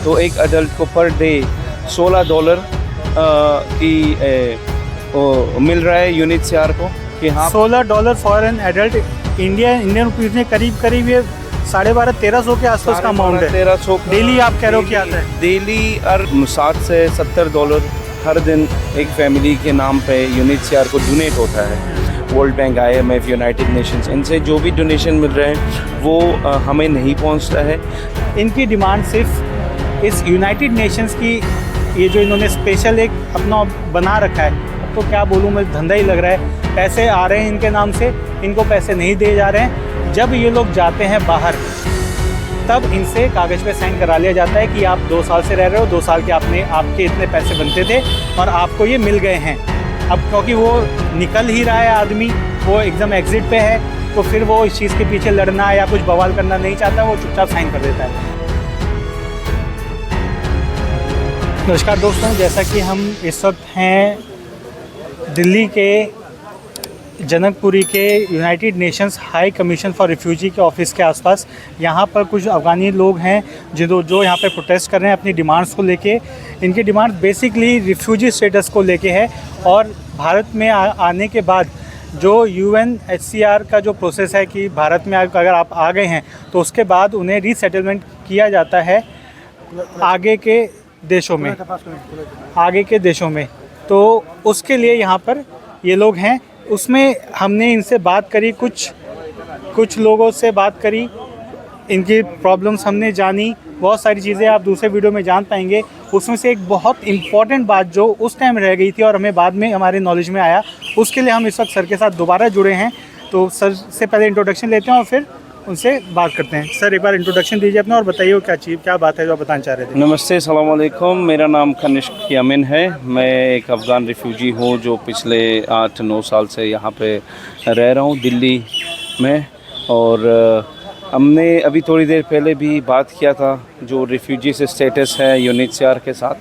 तो एक अडल्ट को पर डे $16 की मिल रहा है यूनिटसीआर को कि हाँ $16 for an adult. Indian rupees में करीब ये 12,500-1300 के आसपास का अमाउंट है। 1300 डेली आप कह रहे हो कि आता है? डेली और $60 से $70 हर दिन एक फैमिली के नाम पे यूनिटसीआर को डोनेट होता है। World bank, IMF, United Nations, इनसे जो भी डोनेशन मिल रहे हैं वो हमें नहीं पहुंचता है। इनकी डिमांड सिर्फ इस यूनाइटेड नेशंस की, ये जो इन्होंने स्पेशल एक अपना बना रखा है, तो क्या बोलूँ मैं, धंधा ही लग रहा है। पैसे आ रहे हैं इनके नाम से, इनको पैसे नहीं दिए जा रहे हैं। जब ये लोग जाते हैं बाहर तब इनसे कागज़ पे साइन करा लिया जाता है कि आप 2 साल से रह रहे हो, 2 साल के आपके इतने पैसे बनते थे और आपको ये मिल गए हैं। अब क्योंकि वो निकल ही रहा है आदमी, वो एकदम एग्ज़िट पे है, तो फिर वो इस चीज़ के पीछे लड़ना या कुछ बवाल करना नहीं चाहता, वो चुपचाप साइन कर देता है। नमस्कार दोस्तों, जैसा कि हम इस वक्त हैं दिल्ली के जनकपुरी के United Nations high commission for refugee के ऑफिस के आसपास। यहाँ पर कुछ अफ़गानी लोग हैं जो यहाँ पे प्रोटेस्ट कर रहे हैं अपनी डिमांड्स को लेके। इनकी डिमांड बेसिकली रिफ्यूजी स्टेटस को लेके है और भारत में आने के बाद जो UNHCR का जो प्रोसेस है कि भारत में अगर आप आ गए हैं तो उसके बाद उन्हें रीसेटलमेंट किया जाता है आगे के देशों में। तो उसके लिए यहाँ पर ये लोग हैं। उसमें हमने इनसे बात करी, कुछ लोगों से बात करी, इनकी प्रॉब्लम्स हमने जानी। बहुत सारी चीज़ें आप दूसरे वीडियो में जान पाएंगे। उसमें से एक बहुत इम्पॉर्टेंट बात जो उस टाइम रह गई थी और हमें बाद में हमारे नॉलेज में आया, उसके लिए हम इस वक्त सर के साथ दोबारा जुड़े हैं। तो सर से पहले इंट्रोडक्शन लेते हैं और फिर उनसे बात करते हैं। सर एक बार इंट्रोडक्शन दीजिए अपना और बताइए क्या बात है जो आप बताना चाह रहे थे। नमस्ते, अस्सलाम वालेकुम। मेरा नाम कनिष्क यामिन है। मैं एक अफ़गान रिफ्यूजी हूँ जो पिछले 8-9 साल से यहाँ पे रह रहा हूँ दिल्ली में। और हमने अभी थोड़ी देर पहले भी बात किया था जो रिफ्यूजी से स्टेटस है यूनिटसीआर के साथ,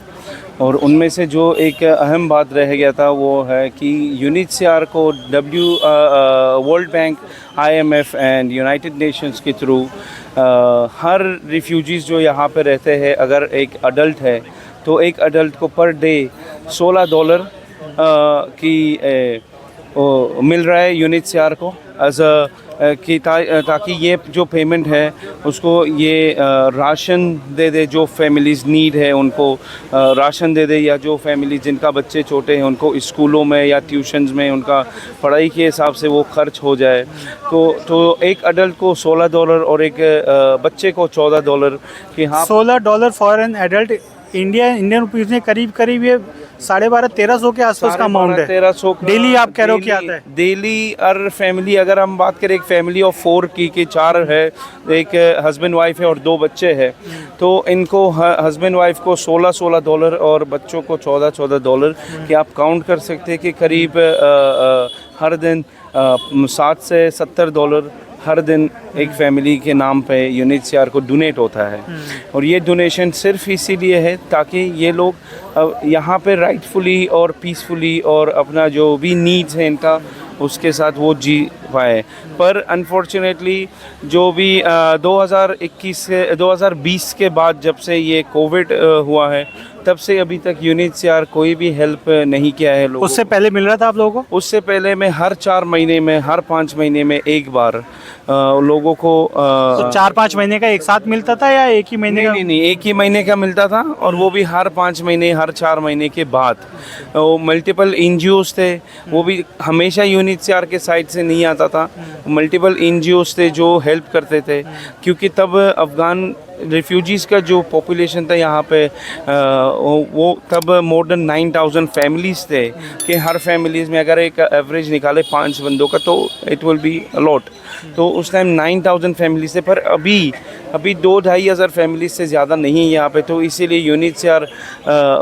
और उनमें से जो एक अहम बात रह गया था वो है कि यूनिटसीआर को world bank, IMF and United Nations के थ्रू हर रिफ्यूजीज़ जो यहाँ पे रहते हैं, अगर एक अडल्ट है तो एक अडल्ट को पर डे $16 की मिल रहा है यूनिटसीआर को एज कि ताकि ये जो पेमेंट है उसको ये राशन दे दे, जो फैमिलीज़ नीड है उनको राशन दे दे, या जो फैमिली जिनका बच्चे छोटे हैं उनको स्कूलों में या ट्यूशन्स में उनका पढ़ाई के हिसाब से वो खर्च हो जाए। तो एक अडल्ट को $16 और एक बच्चे को $14 कि हाँ $16 for an adult. Indian rupees में करीब ये 12,500-1300 के आसपास का अमाउंट है। 1300 डेली आप कह रहे हो कि आता है? डेली और फैमिली, अगर हम बात करें एक फैमिली ऑफ 4 की 4 है, एक हस्बैंड वाइफ है और 2 बच्चे हैं, तो इनको हस्बैंड वाइफ को $16 और बच्चों को $14 कि आप काउंट कर सकते हैं कि करीब हर दिन $60 से $70 हर दिन एक फैमिली के नाम पे यूनिटसीआर को डोनेट होता है। और ये डोनेशन सिर्फ इसीलिए है ताकि ये लोग यहाँ पे राइटफुली और पीसफुली और अपना जो भी नीड्स हैं इनका उसके साथ वो जी पाए। पर अनफॉर्चुनेटली जो भी 2020 के बाद जब से ये कोविड हुआ है तब से अभी तक यूनिटसीआर कोई भी हेल्प नहीं किया है लोगों। उससे पहले मिल रहा था आप लोगों को? उससे पहले मैं हर 4 महीने में, हर 5 महीने में एक बार लोगों को तो 4-5 महीने का एक साथ मिलता था या एक ही महीने का? नहीं, एक ही महीने का मिलता था, और वो भी हर 5 महीने, हर 4 महीने के बाद। वो मल्टीपल NGOs थे, वो भी हमेशा यूनिटसीआर के साइड से नहीं आता था। मल्टीपल NGOs थे जो हेल्प करते थे, क्योंकि तब अफ़गान रिफ्यूजीज़ का जो पॉपुलेशन था यहाँ पे वो तब मोर देन 9,000 फैमिलीज़ थे कि हर फैमिलीज़ में अगर एक एवरेज निकाले 5 बंदों का तो इट विल बी अलॉट। तो उस टाइम 9,000 फैमिलीज़ थे, पर अभी 2-2.5 हज़ार फैमिलीज़ से ज़्यादा नहीं है यहाँ पे। तो इसीलिए यूनिटसीआर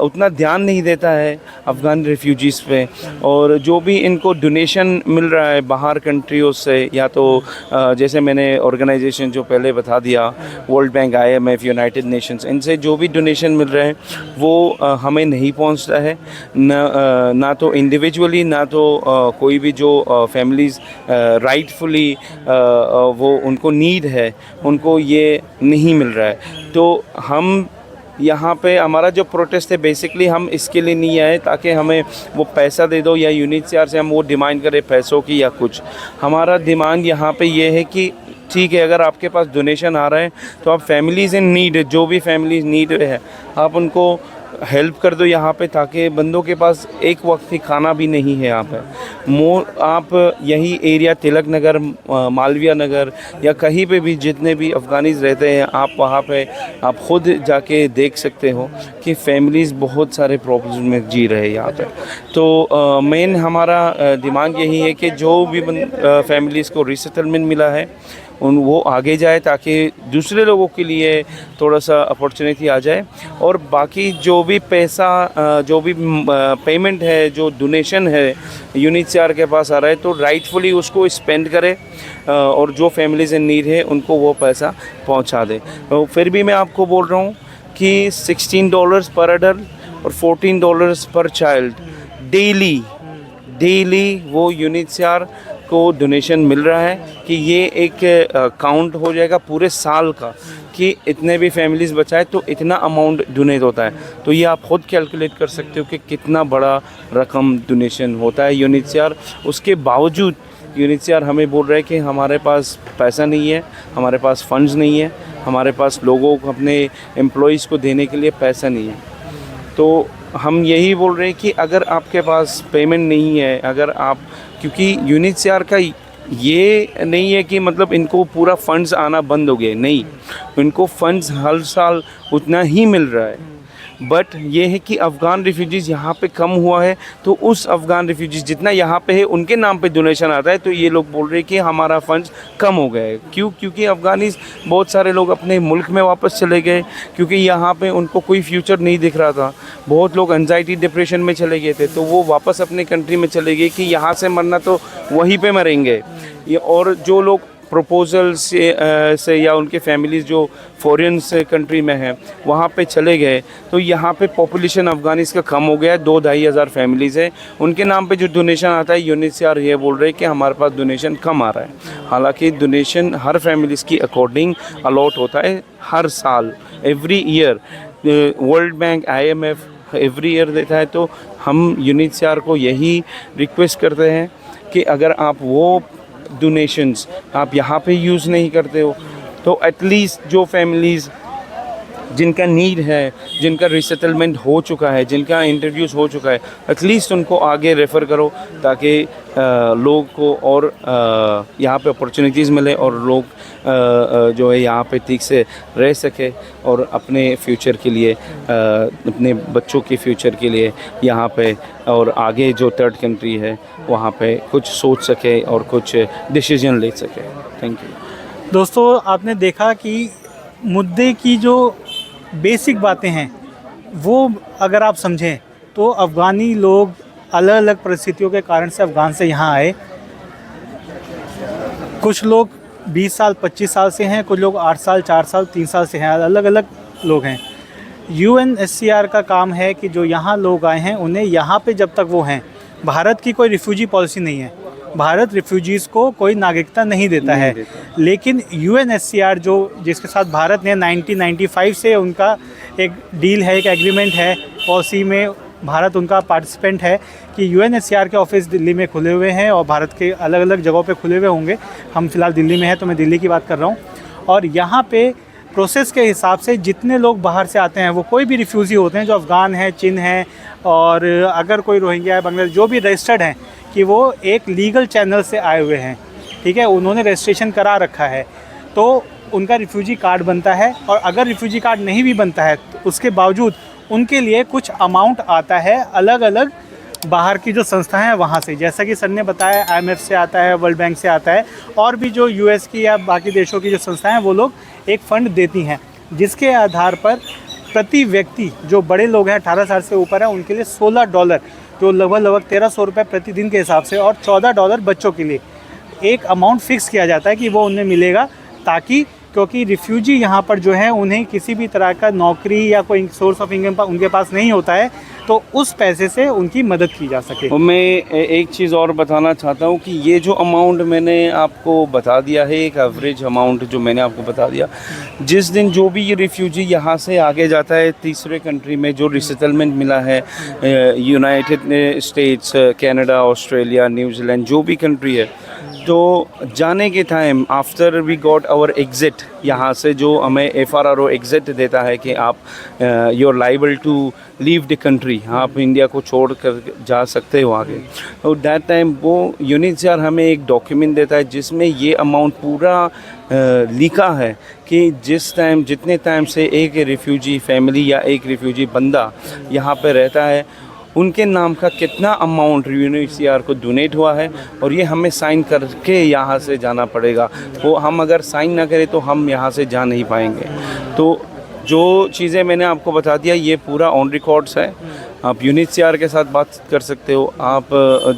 उतना ध्यान नहीं देता है अफ़गान रिफ्यूजीज़ पे। और जो भी इनको डोनेशन मिल रहा है बाहर कंट्रियों से, या तो जैसे मैंने ऑर्गेनाइजेशन जो पहले बता दिया, world bank, IMF, United Nations, इनसे जो भी डोनेशन मिल रहे हैं वो हमें नहीं पहुंचता है। ना तो इंडिविजुअली, ना तो कोई भी जो फैमिलीज़ राइटफुली वो उनको नीड है उनको ये नहीं मिल रहा है। तो हम यहाँ पे हमारा जो प्रोटेस्ट है बेसिकली हम इसके लिए नहीं आए ताकि हमें वो पैसा दे दो या यूएनएचसीआर से हम वो डिमांड करें पैसों की या कुछ। हमारा डिमांड यहाँ पे ये है कि ठीक है, अगर आपके पास डोनेशन आ रहा है तो आप फैमिलीज़ इन नीड, जो भी फैमिलीज़ नीड है, आप उनको हेल्प कर दो यहाँ पे, ताकि बंदों के पास एक वक्त ही खाना भी नहीं है यहाँ पे। आप यही एरिया तिलक नगर, मालवीय नगर या कहीं पे भी जितने भी अफ़गानीज़ रहते हैं, आप वहाँ पे आप ख़ुद जाके देख सकते हो कि फैमिलीज़ बहुत सारे प्रॉब्लम में जी रहे हैं यहाँ पे। तो मेन हमारा डिमांड यही है कि जो भी फैमिलीज़ को रीसेटलमेंट मिला है वो आगे जाए, ताकि दूसरे लोगों के लिए थोड़ा सा अपॉर्चुनिटी आ जाए। और बाकी जो भी पैसा, जो भी पेमेंट है, जो डोनेशन है यूएनएचसीआर के पास आ रहा है, तो राइटफुली उसको स्पेंड करे और जो फैमिलीज़ इन नीड है उनको वो पैसा पहुंचा दे। तो फिर भी मैं आपको बोल रहा हूँ कि $16 पर अडल्ट और $14 पर चाइल्ड डेली वो यूएनएचसीआर को डोनेशन मिल रहा है कि ये एक काउंट हो जाएगा पूरे साल का कि इतने भी फैमिलीज़ बचाए तो इतना अमाउंट डोनेट होता है। तो ये आप ख़ुद कैलकुलेट कर सकते हो कि कितना बड़ा रकम डोनेशन होता है यूएनएचसीआर। उसके बावजूद यूएनएचसीआर हमें बोल रहा है कि हमारे पास पैसा नहीं है, हमारे पास फंड्स नहीं है, हमारे पास लोगों को अपने एम्प्लॉइज़ को देने के लिए पैसा नहीं है। तो हम यही बोल रहे हैं कि अगर आपके पास पेमेंट नहीं है, अगर आप, क्योंकि यूएनएचसीआर का ये नहीं है कि मतलब इनको पूरा फंड्स आना बंद हो गए, नहीं, इनको फंड्स हर साल उतना ही मिल रहा है। बट ये है कि अफ़गान रिफ्यूजीज़ यहाँ पे कम हुआ है, तो उस अफ़गान रिफ्यूजीज़ जितना यहाँ पे है उनके नाम पे डोनेशन आता है, तो ये लोग बोल रहे हैं कि हमारा फंड्स कम हो गए। क्योंकि अफ़गानीज़ बहुत सारे लोग अपने मुल्क में वापस चले गए, क्योंकि यहाँ पे उनको कोई फ्यूचर नहीं दिख रहा था। बहुत लोग एंजाइटी डिप्रेशन में चले गए थे, तो वो वापस अपने कंट्री में चले गए कि यहाँ से मरना तो वहीं पर मरेंगे। और जो लोग प्रपोजल से या उनके फैमिलीज़ जो फॉरेन से कंट्री में हैं वहाँ पे चले गए, तो यहाँ पे पॉपुलेशन अफ़गानिस का कम हो गया है। 2-2.5 हज़ार फैमिलीज़ हैं, उनके नाम पे जो डोनेशन आता है यूएनएचसीआर ये बोल रहे हैं कि हमारे पास डोनेशन कम आ रहा है। हालांकि डोनेशन हर फैमिलीज़ की अकॉर्डिंग अलॉट होता है हर साल, every year. World bank, IMF every year देता है। तो हम यूएनएचसीआर को यही रिक्वेस्ट करते हैं कि अगर आप वो डोनेशंस आप यहाँ पे यूज़ नहीं करते हो, तो एटलीस्ट जो फैमिलीज़ जिनका नीड है, जिनका रीसेटलमेंट हो चुका है, जिनका इंटरव्यूज़ हो चुका है, एटलीस्ट उनको आगे रेफ़र करो, ताकि लोग को और यहाँ पे अपॉर्चुनिटीज़ मिले और लोग जो है यहाँ पे ठीक से रह सके और अपने फ्यूचर के लिए, अपने बच्चों के फ्यूचर के लिए यहाँ पे और आगे जो थर्ड कंट्री है वहाँ पे कुछ सोच सके और कुछ डिसीजन ले सके। Thank you. दोस्तों, आपने देखा कि मुद्दे की जो बेसिक बातें हैं वो अगर आप समझें तो अफ़गानी लोग अलग अलग परिस्थितियों के कारण से अफ़गान से यहाँ आए। कुछ लोग 20 साल 25 साल से हैं, कुछ लोग 8 साल 4 साल 3 साल से हैं, अलग अलग लोग हैं। यूएनएचसीआर का काम है कि जो यहाँ लोग आए हैं उन्हें यहाँ पे जब तक वो हैं, भारत की कोई रिफ्यूजी पॉलिसी नहीं है, भारत रिफ्यूजीज़ को कोई नागरिकता नहीं देता है। लेकिन यूएनएचसीआर जो जिसके साथ भारत ने 1995 से उनका एक डील है, एक एग्रीमेंट है, पॉलिसी में भारत उनका पार्टिसिपेंट है कि यूएनएचसीआर के ऑफिस दिल्ली में खुले हुए हैं और भारत के अलग अलग जगहों पे खुले हुए होंगे। हम फ़िलहाल दिल्ली में हैं तो मैं दिल्ली की बात कर रहा हूँ। और यहाँ पे प्रोसेस के हिसाब से जितने लोग बाहर से आते हैं, वो कोई भी रिफ्यूज़ी होते हैं, जो अफ़गान हैं, चीन हैं, और अगर कोई रोहिंग्या है, बांग्लादेश, जो भी रजिस्टर्ड हैं, कि वो एक लीगल चैनल से आए हुए हैं, ठीक है, उन्होंने रजिस्ट्रेशन करा रखा है, तो उनका रिफ्यूजी कार्ड बनता है। और अगर रिफ्यूजी कार्ड नहीं भी बनता है तो उसके बावजूद उनके लिए कुछ अमाउंट आता है अलग अलग बाहर की जो संस्थाएं हैं वहाँ से। जैसा कि सर ने बताया, IMF से आता है, वर्ल्ड बैंक से आता है, और भी जो US की या बाकी देशों की जो संस्थाएं हैं वो लोग एक फ़ंड देती हैं, जिसके आधार पर प्रति व्यक्ति जो बड़े लोग हैं 18 साल से ऊपर हैं उनके लिए $16, जो लगभग 1300 रुपये प्रतिदिन के हिसाब से, और $14 बच्चों के लिए एक अमाउंट फ़िक्स किया जाता है कि वो उन्हें मिलेगा, ताकि क्योंकि रिफ्यूजी यहाँ पर जो है उन्हें किसी भी तरह का नौकरी या कोई सोर्स ऑफ इनकम उनके पास नहीं होता है, तो उस पैसे से उनकी मदद की जा सके। और मैं एक चीज़ और बताना चाहता हूँ कि ये जो अमाउंट मैंने आपको बता दिया है, एक एवरेज अमाउंट जो मैंने आपको बता दिया, जिस दिन जो भी ये रिफ्यूजी यहाँ से आगे जाता है तीसरे कंट्री में, जो रिसेटलमेंट मिला है, United States, Canada, Australia, New Zealand, जो भी कंट्री है, तो जाने के time after we got our exit, यहाँ से जो हमें FRRO एग्ज़िट देता है कि आप you are liable to leave the country, आप इंडिया को छोड़ कर जा सकते हो आगे, तो दैट टाइम वो UNHCR हमें एक डॉक्यूमेंट देता है जिसमें ये अमाउंट पूरा लिखा है कि जिस टाइम, जितने टाइम से एक रिफ्यूजी फैमिली या एक रिफ्यूजी बंदा यहाँ पे रहता है, उनके नाम का कितना अमाउंट UNHCR को डोनेट हुआ है, और ये हमें साइन करके यहाँ से जाना पड़ेगा। वो हम अगर साइन ना करें तो हम यहाँ से जा नहीं पाएंगे। तो जो चीज़ें मैंने आपको बता दिया ये पूरा ऑन रिकॉर्ड्स है, आप UNHCR के साथ बात कर सकते हो, आप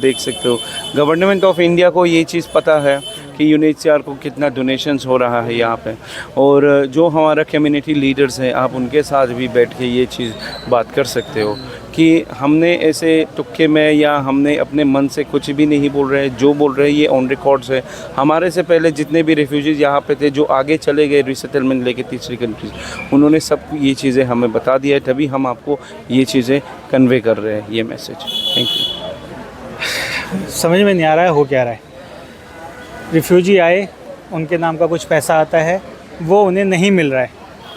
देख सकते हो। गवर्नमेंट ऑफ इंडिया को ये चीज़ पता है कि UNHCR को कितना डोनेशंस हो रहा है यहाँ पे, और जो हमारा कम्युनिटी लीडर्स हैं आप उनके साथ भी बैठ के ये चीज़ बात कर सकते हो कि हमने ऐसे तुक्के में या हमने अपने मन से कुछ भी नहीं बोल रहे, जो बोल रहे हैं ये ऑन रिकॉर्ड्स है। हमारे से पहले जितने भी रिफ्यूजीज़ यहाँ पे थे जो आगे चले गए रिसेटलमेंट लेके तीसरी कंट्रीज, उन्होंने सब ये चीज़ें हमें बता दिया है, तभी हम आपको ये चीज़ें कन्वे कर रहे हैं, ये मैसेज। Thank you. समझ में नहीं आ रहा है हो क्या रहा है। रिफ्यूजी आए, उनके नाम का कुछ पैसा आता है, वो उन्हें नहीं मिल रहा है,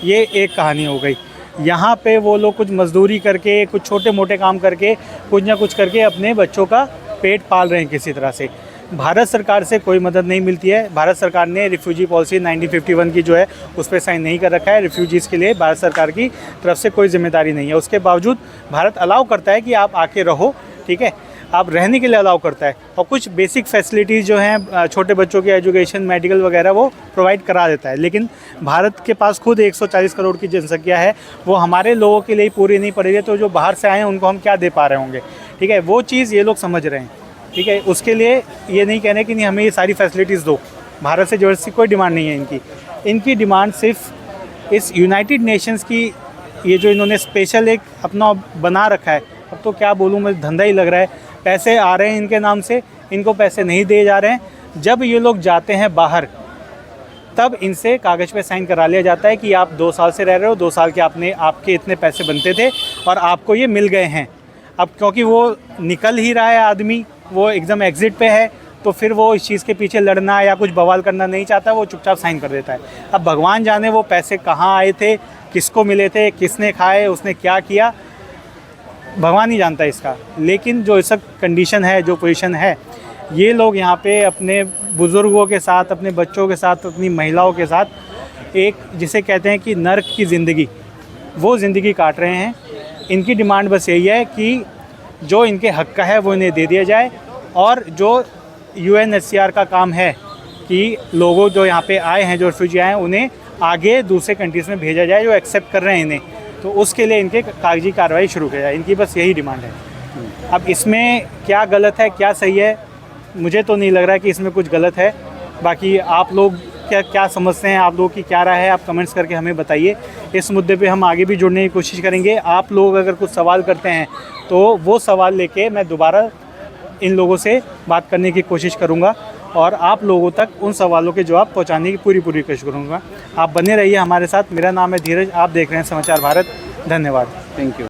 ये एक कहानी हो गई। यहाँ पे वो लोग कुछ मजदूरी करके, कुछ छोटे मोटे काम करके, कुछ ना कुछ करके अपने बच्चों का पेट पाल रहे हैं किसी तरह से। भारत सरकार से कोई मदद नहीं मिलती है। भारत सरकार ने रिफ्यूजी पॉलिसी 1951 की जो है उस पर साइन नहीं कर रखा है। रिफ्यूजीज़ के लिए भारत सरकार की तरफ से कोई जिम्मेदारी नहीं है। उसके बावजूद भारत अलाउ करता है कि आप आके रहो, ठीक है, आप रहने के लिए अलाउ करता है, और कुछ बेसिक फैसिलिटीज़ जो हैं छोटे बच्चों के एजुकेशन, मेडिकल वगैरह वो प्रोवाइड करा देता है। लेकिन भारत के पास खुद 140 करोड़ की जनसंख्या है, वो हमारे लोगों के लिए पूरी नहीं पड़ रही है, तो जो बाहर से आए हैं उनको हम क्या दे पा रहे होंगे, ठीक है, वो चीज़ ये लोग समझ रहे हैं, ठीक है। उसके लिए ये नहीं कह रहे कि नहीं हमें ये सारी फैसिलिटीज़ दो, भारत से ज़बरदस्ती कोई डिमांड नहीं है इनकी डिमांड सिर्फ इस यूनाइटेड नेशंस की, ये जो इन्होंने स्पेशल एक अपना बना रखा है, अब तो क्या बोलूँ मैं, धंधा ही लग रहा है। पैसे आ रहे हैं इनके नाम से, इनको पैसे नहीं दिए जा रहे हैं। जब ये लोग जाते हैं बाहर, तब इनसे कागज़ पे साइन करा लिया जाता है कि आप 2 साल से रह रहे हो, 2 साल के आपके इतने पैसे बनते थे और आपको ये मिल गए हैं। अब क्योंकि वो निकल ही रहा है आदमी, वो एकदम एग्ज़िट पे है, तो फिर वो इस चीज़ के पीछे लड़ना या कुछ बवाल करना नहीं चाहता, वो चुपचाप साइन कर देता है। अब भगवान जाने वो पैसे कहाँ आए थे, किसको मिले थे, किसने खाए, उसने क्या किया, भगवान ही जानता है इसका। लेकिन जो इस कंडीशन है, जो पोजीशन है, ये लोग यहाँ पे अपने बुज़ुर्गों के साथ, अपने बच्चों के साथ, अपनी महिलाओं के साथ एक जिसे कहते हैं कि नर्क की ज़िंदगी, वो ज़िंदगी काट रहे हैं। इनकी डिमांड बस यही है कि जो इनके हक़ का है वो इन्हें दे दिया जाए, और जो UNHCR का काम है कि लोगों जो यहाँ पे आए हैं, जो रिफ्यूजी आए हैं, उन्हें आगे दूसरे कंट्रीज़ में भेजा जाए जो एक्सेप्ट कर रहे हैं इन्हें, तो उसके लिए इनके कागजी कार्रवाई शुरू की जाए। इनकी बस यही डिमांड है। अब इसमें क्या गलत है, क्या सही है, मुझे तो नहीं लग रहा है कि इसमें कुछ गलत है। बाकी आप लोग क्या समझते हैं, आप लोगों की क्या राय है, आप कमेंट्स करके हमें बताइए। इस मुद्दे पे हम आगे भी जुड़ने की कोशिश करेंगे। आप लोग अगर कुछ सवाल करते हैं तो वो सवाल लेके मैं दोबारा इन लोगों से बात करने की कोशिश करूँगा, और आप लोगों तक उन सवालों के जवाब पहुंचाने की पूरी कोशिश करूँगा। आप बने रहिए हमारे साथ। मेरा नाम है धीरज, आप देख रहे हैं समाचार भारत। धन्यवाद। Thank you.